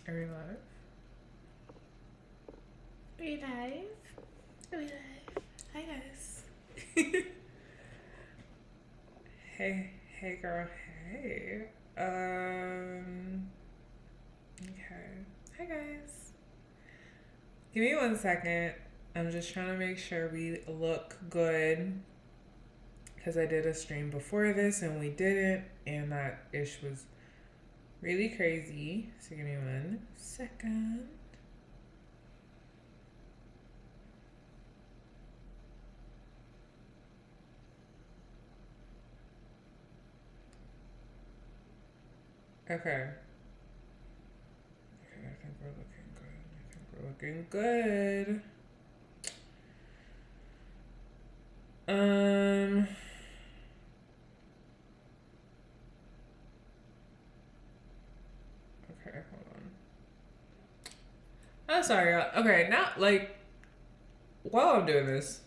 Are we live? Are we live? Are we live? Hi guys. Hey girl, hey. Okay. Hi guys. Give me 1 second. I'm just trying to make sure we look good. Because I did a stream before this and we didn't. And that ish was really crazy. So give me 1 second. Okay. I think we're looking good. Okay, hold on. I'm sorry, y'all. Okay, now, like, while I'm doing this,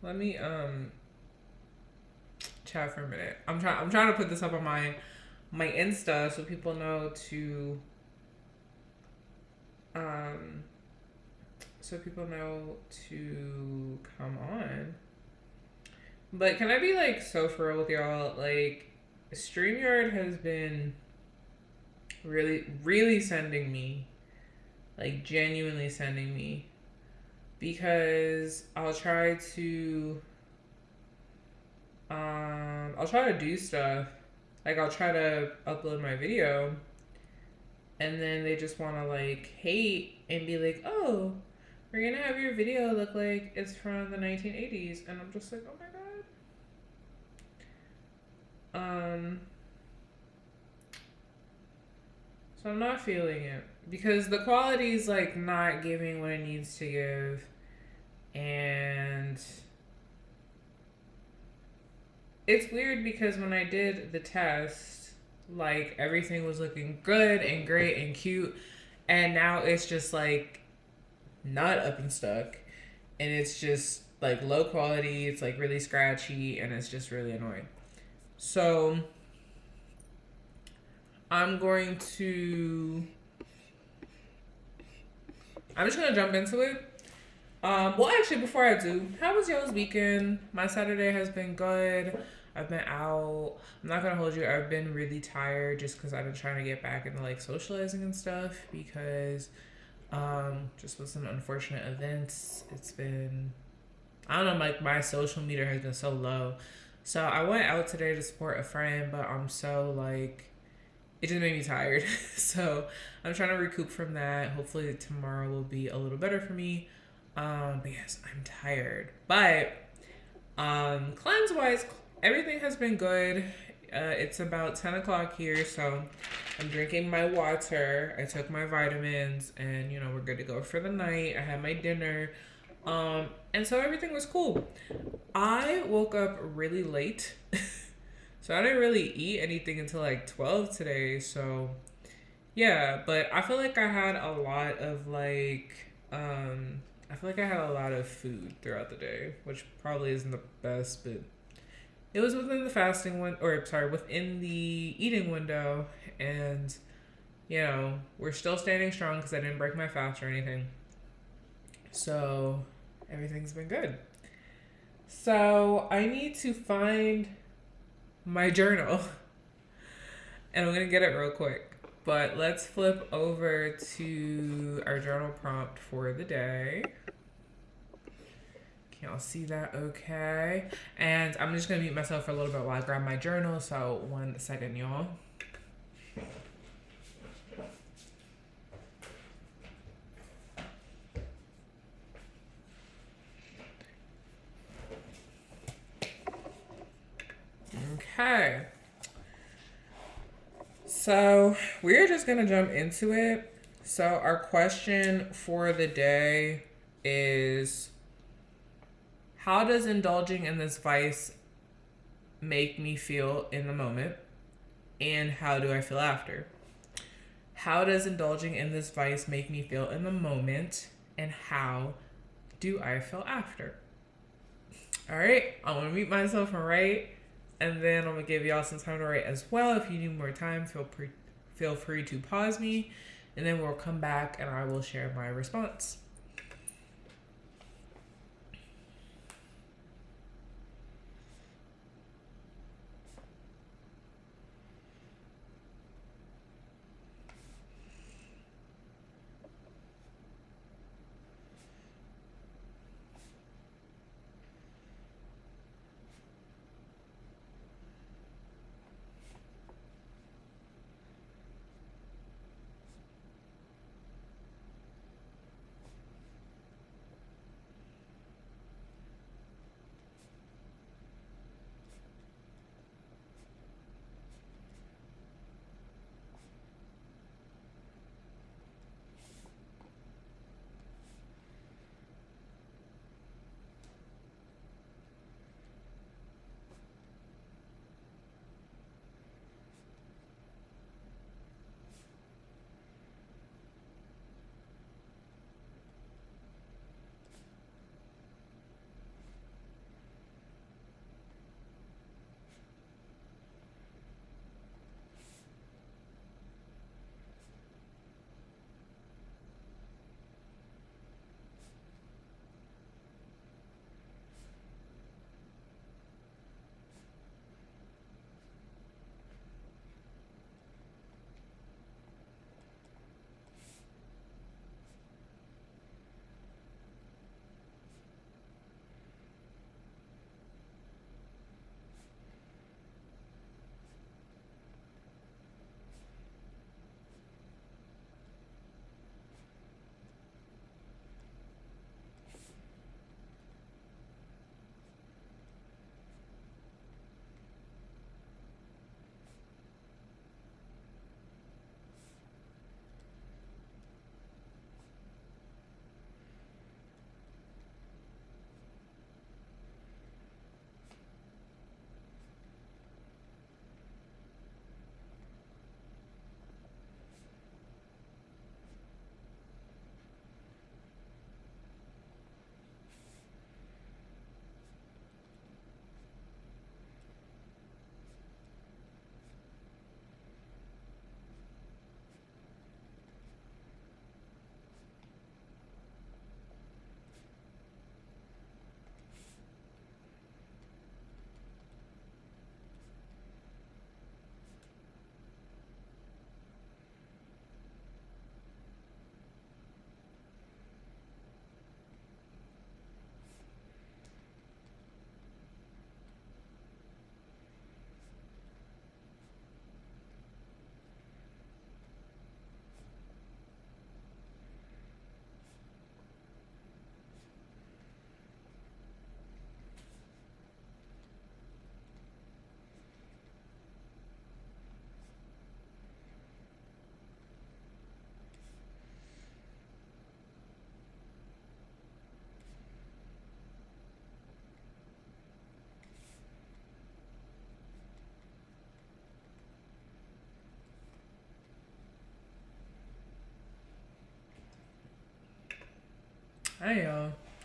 let me, chat for a minute. I'm trying to put this up on my Insta so people know to, come on. But can I be, like, so for real with y'all? Like, StreamYard has been really sending me, like, genuinely sending me, because I'll try to do stuff, like I'll try to upload my video, and then they just want to, like, hate and be like, oh, we're gonna have your video look like it's from the 1980s, and I'm just like, oh my god. So I'm not feeling it because the quality is, like, not giving what it needs to give, and it's weird because when I did the test, like, everything was looking good and great and cute, and now it's just, like, not up and stuck, and it's just, like, low quality, it's, like, really scratchy, and it's just really annoying. So I'm just gonna jump into it. Well, actually, before I do, how was y'all's weekend? My Saturday has been good. I've been out. I'm not gonna hold you. I've been really tired just because I've been trying to get back into, like, socializing and stuff because just with some unfortunate events. It's been, I don't know, like, my social meter has been so low. So I went out today to support a friend, but I'm so, like, it just made me tired. So I'm trying to recoup from that. Hopefully tomorrow will be a little better for me. But yes, I'm tired. But cleanse wise, everything has been good. It's about 10 o'clock here, so I'm drinking my water. I took my vitamins, and we're good to go for the night. I had my dinner. And so everything was cool. I woke up really late. So I didn't really eat anything until, like, 12 today. So yeah, but I feel like I had a lot of, like, food throughout the day, which probably isn't the best, but it was within the fasting one, or sorry, within the eating window, and we're still standing strong because I didn't break my fast or anything. So everything's been good. So I need to find my journal, and I'm gonna get it real quick. But let's flip over to our journal prompt for the day. Can y'all see that okay? And I'm just gonna mute myself for a little bit while I grab my journal, so 1 second, y'all. Okay. So we're just gonna jump into it. So our question for the day is, how does indulging in this vice make me feel in the moment? And how do I feel after? How does indulging in this vice make me feel in the moment? And how do I feel after? All right, I'm gonna mute myself and write, and then I'm gonna give y'all some time to write as well. If you need more time, feel free to pause me and then we'll come back and I will share my response.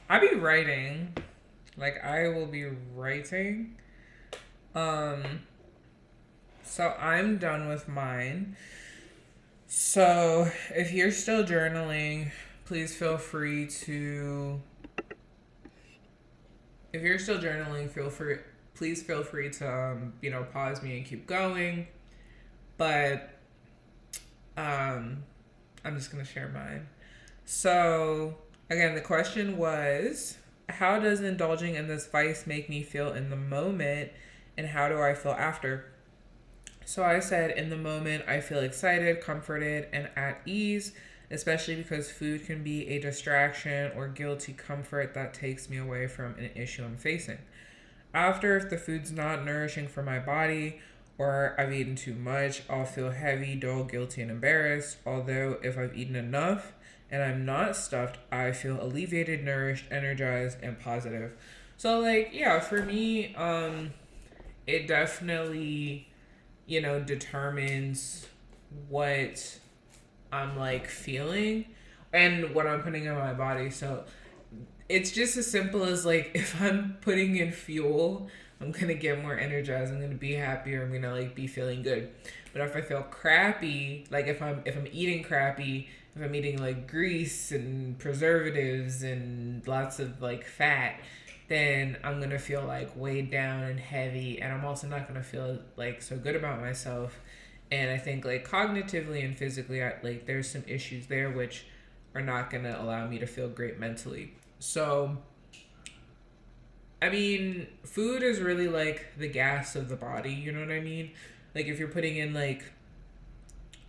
I be writing. Like I will be writing. Um so I'm done with mine. So if you're still journaling, please feel free to if you're still journaling, feel free please feel free to pause me and keep going. But um I'm just going to share mine. So, again, the question was, how does indulging in this vice make me feel in the moment, and how do I feel after? So, I said, in the moment, I feel excited, comforted, and at ease, especially because food can be a distraction or guilty comfort that takes me away from an issue I'm facing. After, if the food's not nourishing for my body or I've eaten too much, I'll feel heavy, dull, guilty, and embarrassed. Although, if I've eaten enough and I'm not stuffed, I feel alleviated, nourished, energized, and positive. So, like, yeah, for me, it definitely, determines what I'm like feeling and what I'm putting in my body. So, it's just as simple as like if I'm putting in fuel, I'm gonna get more energized. I'm gonna be happier. I'm gonna like be feeling good. But if I feel crappy, like if I'm eating crappy, if I'm eating like grease and preservatives and lots of like fat, then I'm gonna feel like weighed down and heavy, and I'm also not gonna feel like so good about myself. And I think like cognitively and physically, like there's some issues there which are not gonna allow me to feel great mentally. So I mean, food is really like the gas of the body, you know what I mean? Like if you're putting in like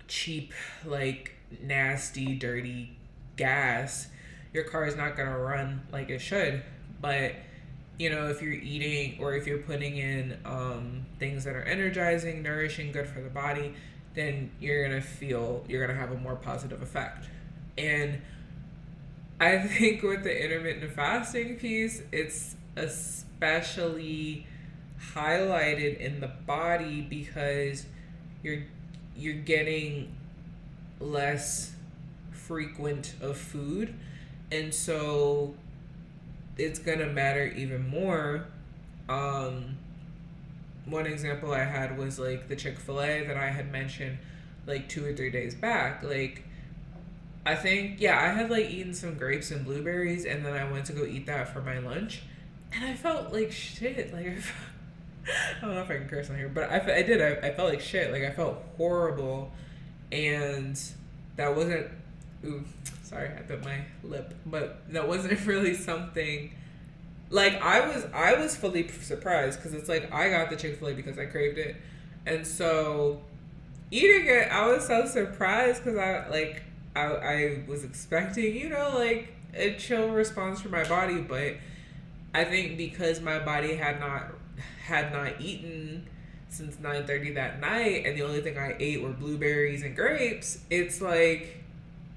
cheap, like nasty, dirty gas, your car is not gonna run like it should. But if you're eating or if you're putting in things that are energizing, nourishing, good for the body, then you're gonna have a more positive effect. And I think with the intermittent fasting piece, it's especially highlighted in the body because you're you're getting less frequent of food, and so it's gonna matter even more. um One example I had was like the Chick-fil-A that I had mentioned like 2 or 3 days back. Like I think, yeah, I had like eaten some grapes and blueberries, and then I went to go eat that for my lunch, and I felt like shit. Like I don't know if I can curse on here, but I did. I felt like shit. Like I felt horrible, and that wasn't. Ooh, sorry, I bit my lip, but that wasn't really something. Like I was fully surprised because it's like I got the Chick-fil-A because I craved it, and so eating it, I was so surprised because I was expecting, like a chill response from my body, but I think because my body had not eaten since 9:30 that night, and the only thing I ate were blueberries and grapes. It's like,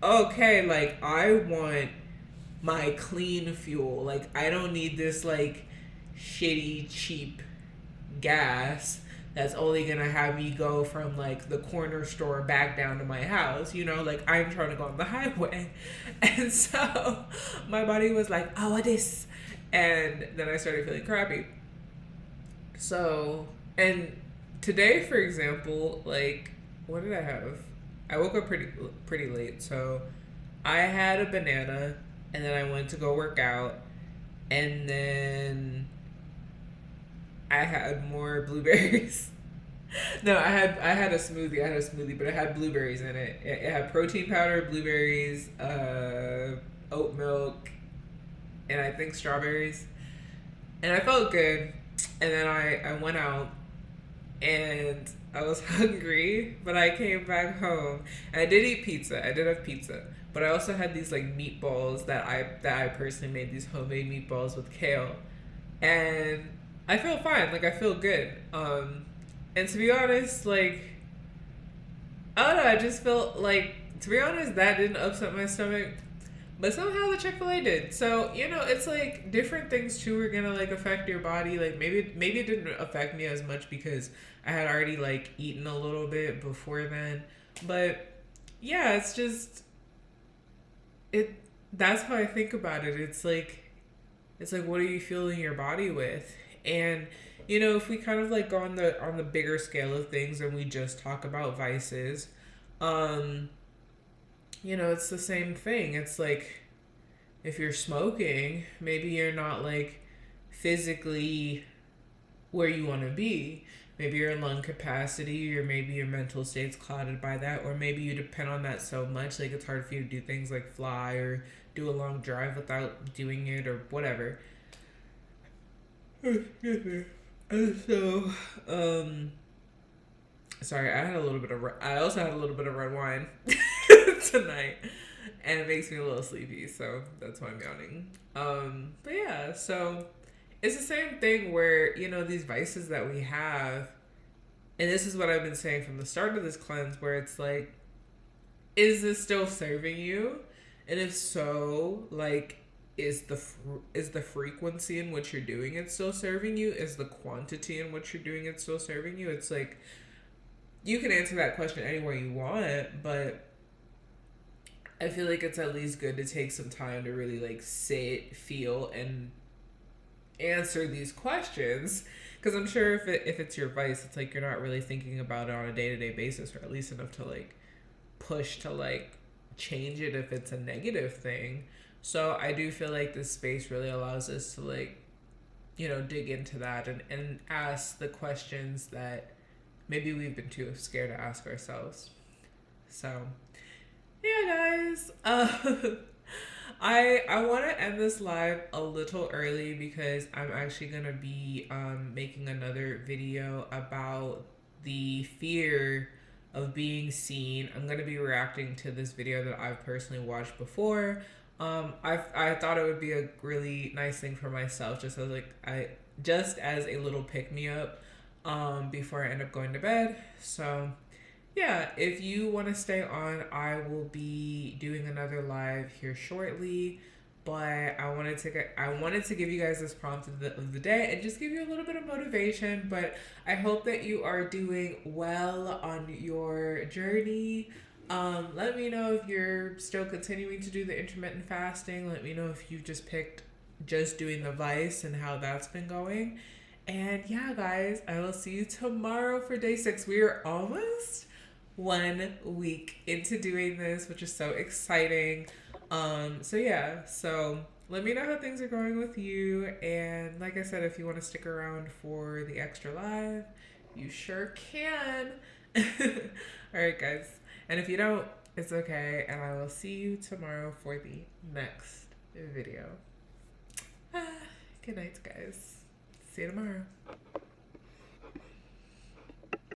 okay, like I want my clean fuel. Like I don't need this like shitty cheap gas that's only gonna have me go from like the corner store back down to my house, like I'm trying to go on the highway. And so my body was like, oh, this. And then I started feeling crappy. So, and today, for example, like, what did I have? I woke up pretty late. So I had a banana, and then I went to go work out, and then I had more blueberries. No, I had a smoothie. I had a smoothie, but it had blueberries in it. It had protein powder, blueberries, oat milk, and I think strawberries. And I felt good. And then I went out, and I was hungry, but I came back home. And I did eat pizza. I did have pizza. But I also had these like meatballs that I personally made, these homemade meatballs with kale. And I feel fine. Like I feel good. And to be honest, like I don't know, I just felt like, to be honest, that didn't upset my stomach. But somehow the Chick-fil-A did. So, it's like different things too are gonna like affect your body. Like maybe it didn't affect me as much because I had already like eaten a little bit before then. But yeah, it's just it that's how I think about it. It's like what are you fueling your body with? And if we kind of like go on the bigger scale of things and we just talk about vices, um, it's the same thing. It's like if you're smoking, maybe you're not like physically where you want to be. Maybe your lung capacity, or maybe your mental state's clouded by that, or maybe you depend on that so much, like it's hard for you to do things like fly or do a long drive without doing it or whatever. Excuse me. And so, sorry, I also had a little bit of red wine tonight, and it makes me a little sleepy, so that's why I'm yawning. But yeah, so it's the same thing where, these vices that we have, and this is what I've been saying from the start of this cleanse, where it's like, is this still serving you? And if so, like, is the frequency in which you're doing it still serving you? Is the quantity in which you're doing it still serving you? It's like, you can answer that question anywhere you want, but I feel like it's at least good to take some time to really like sit, feel, and answer these questions, Because I'm sure if it's your vice, it's like you're not really thinking about it on a day-to-day basis, or at least enough to like push to like change it if it's a negative thing. So I do feel like this space really allows us to like, dig into that and ask the questions that maybe we've been too scared to ask ourselves. So yeah, guys. I want to end this live a little early because I'm actually gonna be making another video about the fear of being seen. I'm gonna be reacting to this video that I've personally watched before. I thought it would be a really nice thing for myself, just as a little pick me up, before I end up going to bed. So yeah, if you want to stay on, I will be doing another live here shortly. But I wanted to give you guys this prompt of the day and just give you a little bit of motivation. But I hope that you are doing well on your journey. Let me know if you're still continuing to do the intermittent fasting. Let me know if you just picked just doing the Vice and how that's been going. And yeah, guys, I will see you tomorrow for day 6. We are almost 1 week into doing this, which is so exciting. So let me know how things are going with you. And like I said, if you want to stick around for the extra live, you sure can. All right, guys. And if you don't, it's okay. And I will see you tomorrow for the next video. Good night, guys. See you tomorrow.